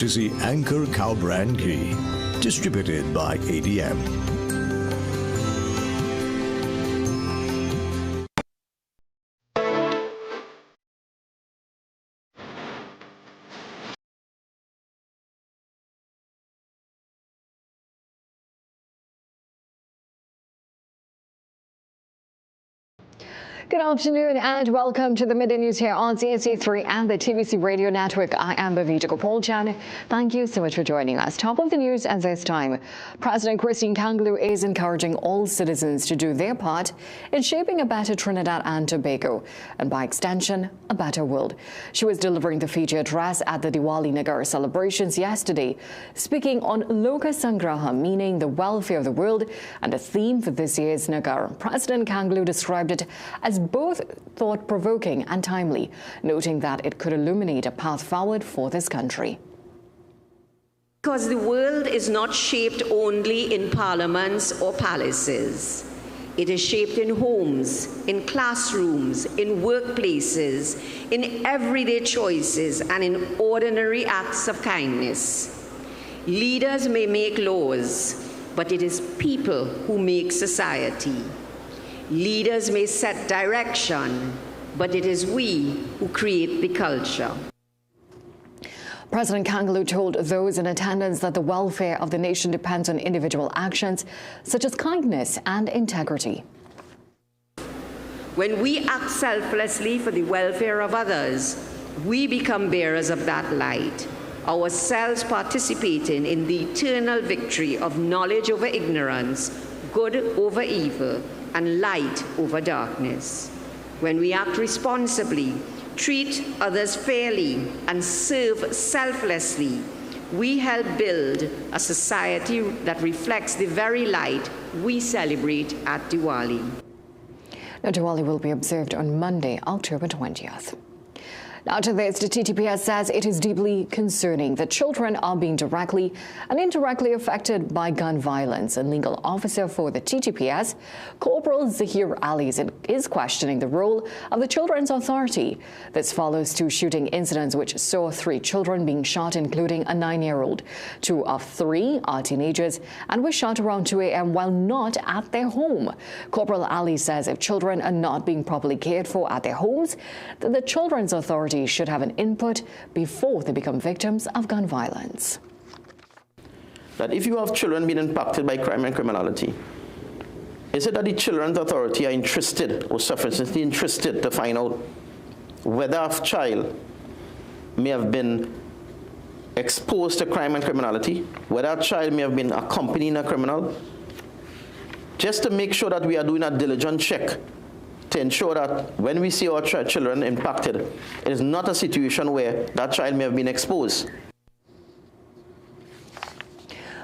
To see Anchor Cow Brand Ghee, distributed by ADM. Good afternoon and welcome to the Midday News here on CNC3 and the TVC Radio Network. I am Bhavita Gopalchan. Thank you so much for joining us. Top of the news at this time. President Christine Kangaloo is encouraging all citizens to do their part in shaping a better Trinidad and Tobago, and by extension, a better world. She was delivering the feature address at the Diwali Nagar celebrations yesterday, speaking on Loka Sangraha, meaning the welfare of the world, and the theme for this year's Nagar. President Kangaloo described it as both thought-provoking and timely, noting that it could illuminate a path forward for this country. Because the world is not shaped only in parliaments or palaces. It is shaped in homes, in classrooms, in workplaces, in everyday choices, and in ordinary acts of kindness. Leaders may make laws, but it is people who make society. Leaders may set direction, but it is we who create the culture. President Kangaloo told those in attendance that the welfare of the nation depends on individual actions such as kindness and integrity. When we act selflessly for the welfare of others, we become bearers of that light, ourselves participating in the eternal victory of knowledge over ignorance, good over evil, and light over darkness. When we act responsibly, treat others fairly, and serve selflessly, we help build a society that reflects the very light we celebrate at Diwali. Now, Diwali will be observed on Monday, October 20th. Now to this, the TTPS says it is deeply concerning that children are being directly and indirectly affected by gun violence. A legal officer for the TTPS, Corporal Zahir Ali, is questioning the role of the Children's Authority. This follows two shooting incidents which saw 3 children being shot, including a 9-year-old. 2 of 3 are teenagers and were shot around 2 a.m. while not at their home. Corporal Ali says if children are not being properly cared for at their homes, then the Children's Authority should have an input before they become victims of gun violence. That if you have children being impacted by crime and criminality, is it that the Children's Authority are interested or sufficiently interested to find out whether a child may have been exposed to crime and criminality, whether a child may have been accompanying a criminal, just to make sure that we are doing a diligent check to ensure that when we see our children impacted, it is not a situation where that child may have been exposed.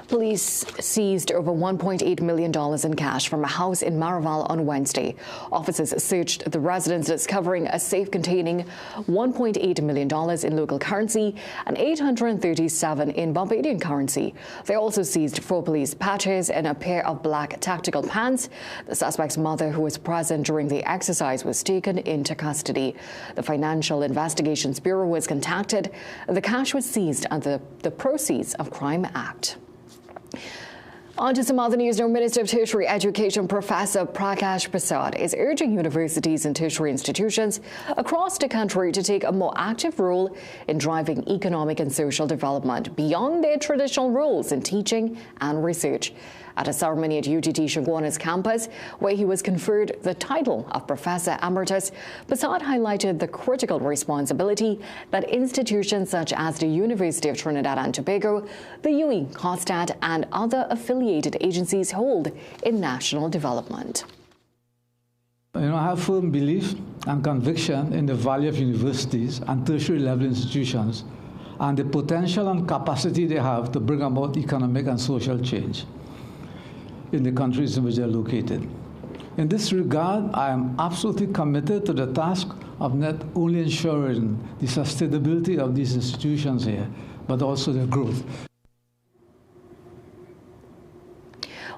Police seized over $1.8 million in cash from a house in Maraval on Wednesday. Officers searched the residence, discovering a safe containing $1.8 million in local currency and $837 in Barbadian currency. They also seized 4 police patches and a pair of black tactical pants. The suspect's mother, who was present during the exercise, was taken into custody. The Financial Investigations Bureau was contacted. The cash was seized under the Proceeds of Crime Act. On to some other news. Now, Minister of Tertiary Education Professor Prakash Prasad is urging universities and tertiary institutions across the country to take a more active role in driving economic and social development beyond their traditional roles in teaching and research. At a ceremony at UTT Chaguanas campus, where he was conferred the title of Professor Emeritus, Prasad highlighted the critical responsibility that institutions such as the University of Trinidad and Tobago, the UE, COSTAT, and other affiliated agencies hold in national development. I have firm belief and conviction in the value of universities and tertiary level institutions and the potential and capacity they have to bring about economic and social change in the countries in which they're located. In this regard, I am absolutely committed to the task of not only ensuring the sustainability of these institutions here, but also their growth.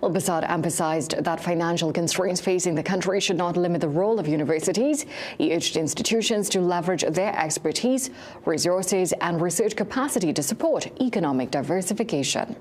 Well, Well, Bassad emphasized that financial constraints facing the country should not limit the role of universities. He urged institutions to leverage their expertise, resources and research capacity to support economic diversification.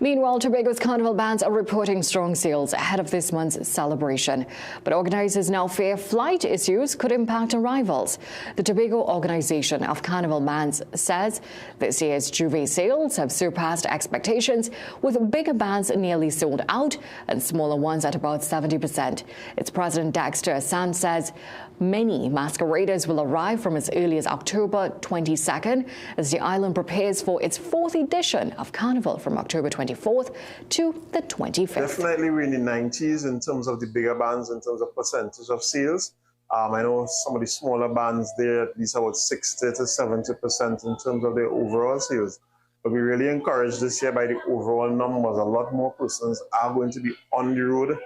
Meanwhile, Tobago's carnival bands are reporting strong sales ahead of this month's celebration. But organizers now fear flight issues could impact arrivals. The Tobago Organization of Carnival Bands says this year's Juve sales have surpassed expectations, with bigger bands nearly sold out and smaller ones at about 70%. Its president Dexter Sand says many masqueraders will arrive from as early as October 22nd as the island prepares for its 4th edition of Carnival from October 24th to the 25th. Definitely we're in the 90s in terms of the bigger bands, in terms of percentage of sales. I know some of the smaller bands, they're at least about 60 to 70% in terms of their overall sales. But we're really encouraged this year by the overall numbers. A lot more persons are going to be on the road.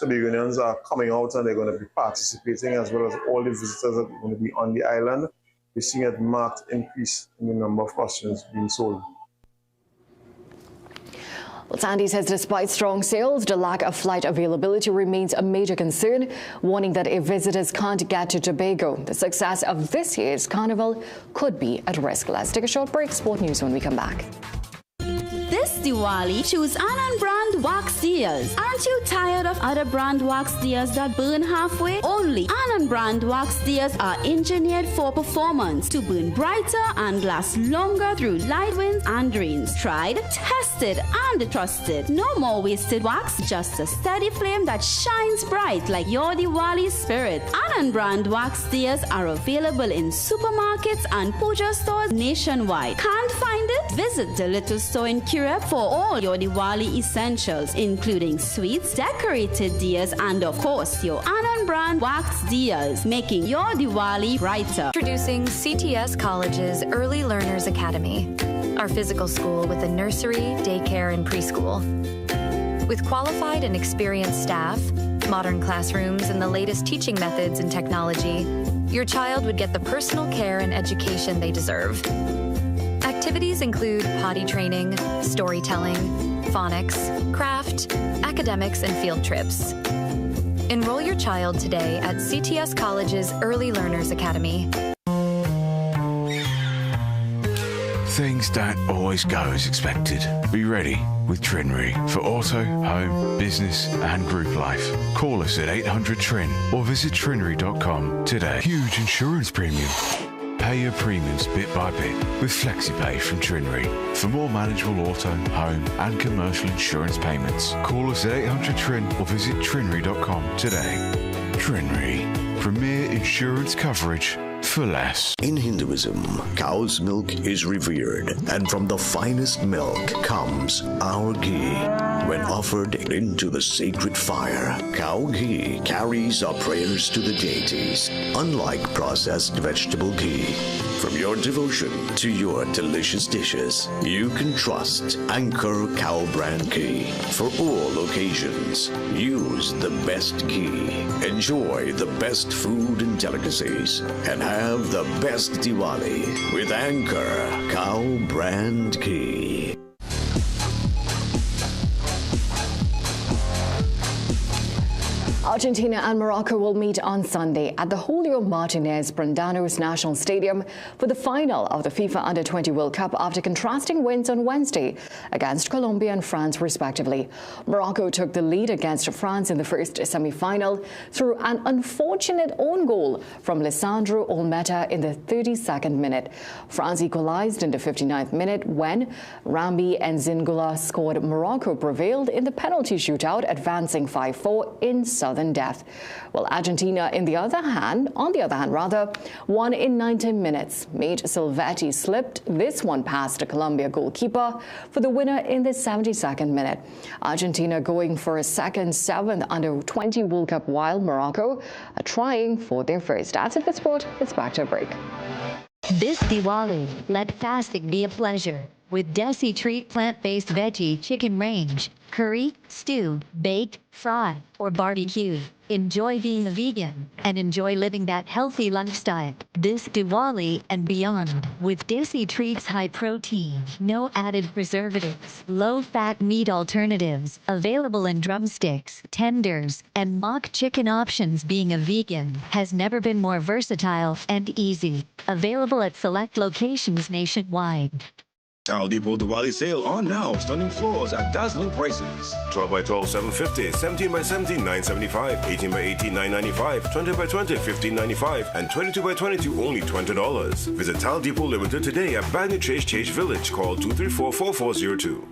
Tobagonians are coming out and they're going to be participating, as well as all the visitors that are going to be on the island. We're seeing a marked increase in the number of costumes being sold. Well, Sandy says despite strong sales, the lack of flight availability remains a major concern, warning that if visitors can't get to Tobago, the success of this year's carnival could be at risk. Let's take a short break. Sport news when we come back. This Diwali, choose Anand brand wax deals. Aren't you tired of other brand wax deals that burn halfway? Only Anand brand wax deals are engineered for performance to burn brighter and last longer through light winds and rains. Tried, tested and trusted. No more wasted wax, just a steady flame that shines bright like your Diwali spirit. Anand brand wax deals are available in supermarkets and puja stores nationwide. Can't find it? Visit the little store in Curab for all your Diwali essentials, including sweets, decorated diyas, and of course your Anand brand wax diyas, making your Diwali brighter. Introducing CTS College's Early Learners Academy, our physical school with a nursery, daycare, and preschool. With qualified and experienced staff, modern classrooms, and the latest teaching methods and technology, your child would get the personal care and education they deserve. Activities include potty training, storytelling, phonics, craft, academics, and field trips. Enroll your child today at CTS College's Early Learners Academy. Things don't always go as expected. Be ready with Trinry for auto, home, business and group life. Call us at 800-TRIN or visit trinry.com today. Huge insurance premium. Pay your premiums bit by bit with FlexiPay from Trinry. For more manageable auto, home and commercial insurance payments, call us at 800-TRIN or visit trinry.com today. Trinry, premier insurance coverage for less. In Hinduism, cow's milk is revered, and from the finest milk comes our ghee. When offered into the sacred fire, cow ghee carries our prayers to the deities, unlike processed vegetable ghee. From your devotion to your delicious dishes, you can trust Anchor Cow Brand Ghee. For all occasions, use the best ghee. Enjoy the best food and delicacies, and have the best Diwali with Anchor Cow Brand Ghee. Argentina and Morocco will meet on Sunday at the Julio Martinez Brandanos National Stadium for the final of the FIFA Under-20 World Cup after contrasting wins on Wednesday against Colombia and France, respectively. Morocco took the lead against France in the first semi-final through an unfortunate own goal from Lisandro Olmeta in the 32nd minute. France equalized in the 59th minute when Rambi and Zingula scored. Morocco prevailed in the penalty shootout, advancing 5-4 in sudden death. Well, Argentina, on the other hand, won in 90 minutes. Mate Silvetti slipped this one past the Colombia goalkeeper for the winner in the 72nd minute. Argentina going for a second 7th Under-20 World Cup, while Morocco are trying for their first. That's it for sport. It's back to a break. This Diwali, let fasting be a pleasure. with CNC3 plant-based veggie chicken range. Curry, stew, baked, fry, or barbecue. Enjoy being a vegan and enjoy living that healthy lifestyle this Diwali and beyond with CNC3's high protein, no added preservatives, low-fat meat alternatives, available in drumsticks, tenders, and mock chicken options. Being a vegan has never been more versatile and easy. Available at select locations nationwide. Our Depot Diwali sale on now. Stunning floors at dazzling prices. 12 by 12, $750. 17 by 17, $975. 18 by 18, $995. 20 by 20, $15.95. And 22 by 22, only $20. Visit Tal Depot Limited today at Bagney Chase Village. Call 234-4402.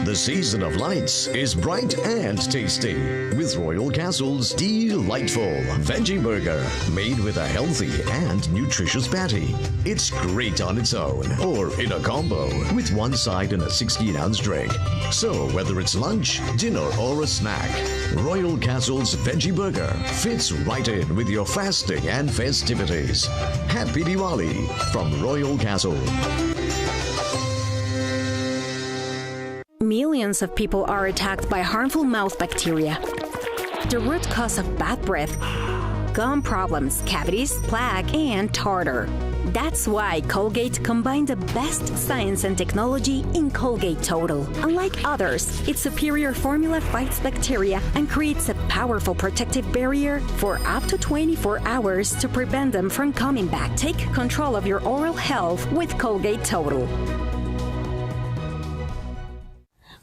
The season of lights is bright and tasty with Royal Castle's delightful veggie burger made with a healthy and nutritious patty. It's great on its own or in a combo with one side and a 16-ounce drink. So whether it's lunch, dinner, or a snack, Royal Castle's veggie burger fits right in with your fasting and festivities. Happy Diwali from Royal Castle. Millions of people are attacked by harmful mouth bacteria. The root cause of bad breath, gum problems, cavities, plaque, and tartar. That's why Colgate combined the best science and technology in Colgate Total. Unlike others, its superior formula fights bacteria and creates a powerful protective barrier for up to 24 hours to prevent them from coming back. Take control of your oral health with Colgate Total.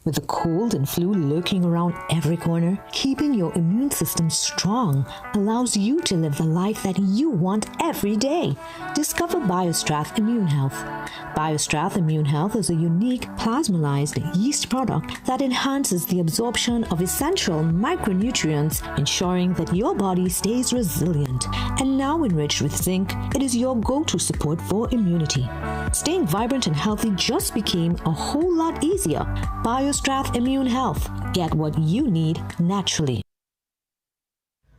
With the cold and flu lurking around every corner, keeping your immune system strong allows you to live the life that you want every day. Discover BioStrath Immune Health. BioStrath Immune Health is a unique plasmalized yeast product that enhances the absorption of essential micronutrients, ensuring that your body stays resilient. And now enriched with zinc, it is your go-to support for immunity. Staying vibrant and healthy just became a whole lot easier. BioStrath Immune Health. Get what you need naturally.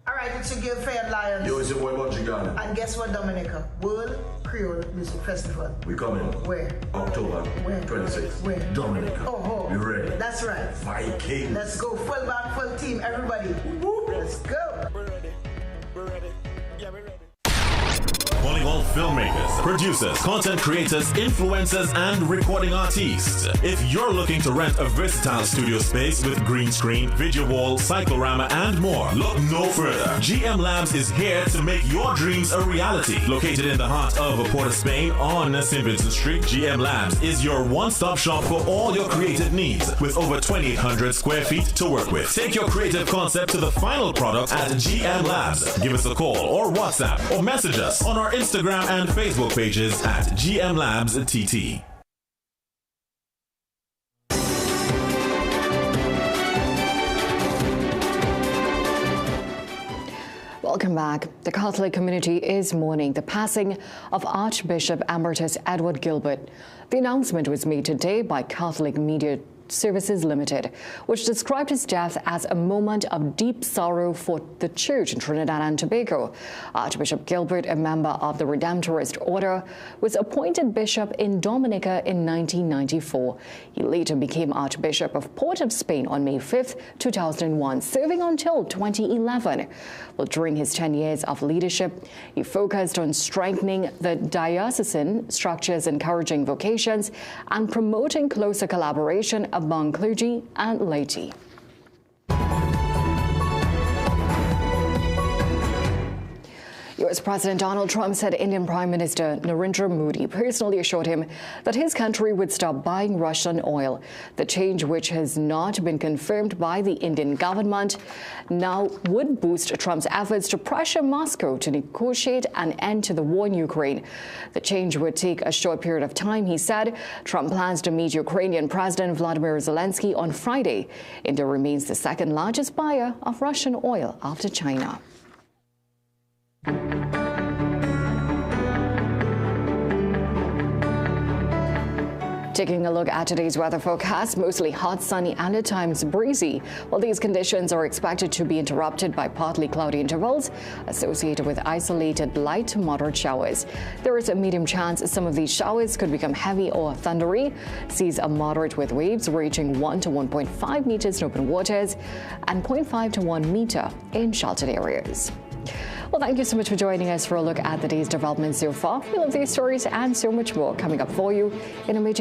All right, it's your Guild Fair Lions. Yo, it's your boy Montreal. And guess what, Dominica? World Creole Music Festival. We coming. Where? October. Where? 26th. Where? Dominica. Oh. You ready? That's right. Vikings. Let's go. Full band, full team, everybody. Let's go. We're ready. We're ready. Yeah, we're ready. Calling all filmmakers, producers, content creators, influencers, and recording artists. If you're looking to rent a versatile studio space with green screen, video wall, cyclorama, and more, look no further. GM Labs is here to make your dreams a reality. Located in the heart of Port of Spain on St. Vincent Street, GM Labs is your one-stop shop for all your creative needs with over 2,800 square feet to work with. Take your creative concept to the final product at GM Labs. Give us a call or WhatsApp or message us on our Instagram and Facebook pages at GM Labs TT. Welcome back. The Catholic community is mourning the passing of Archbishop Emeritus Edward Gilbert. The announcement was made today by Catholic Media Services Limited, which described his death as a moment of deep sorrow for the Church in Trinidad and Tobago. Archbishop Gilbert, a member of the Redemptorist Order, was appointed bishop in Dominica in 1994. He later became Archbishop of Port of Spain on May 5, 2001, serving until 2011. Well, during his 10 years of leadership, he focused on strengthening the diocesan structures, encouraging vocations, and promoting closer collaboration among clergy and laity. U.S. President Donald Trump said Indian Prime Minister Narendra Modi personally assured him that his country would stop buying Russian oil. The change, which has not been confirmed by the Indian government, now would boost Trump's efforts to pressure Moscow to negotiate an end to the war in Ukraine. The change would take a short period of time, he said. Trump plans to meet Ukrainian President Vladimir Zelensky on Friday. India remains the second largest buyer of Russian oil after China. Taking a look at today's weather forecast, mostly hot, sunny and at times breezy. Well, these conditions are expected to be interrupted by partly cloudy intervals associated with isolated light to moderate showers. There is a medium chance some of these showers could become heavy or thundery. Seas are moderate with waves reaching 1 to 1.5 meters in open waters and 0.5 to 1 meter in sheltered areas. Well, thank you so much for joining us for a look at the day's developments so far. We love these stories and so much more coming up for you in a major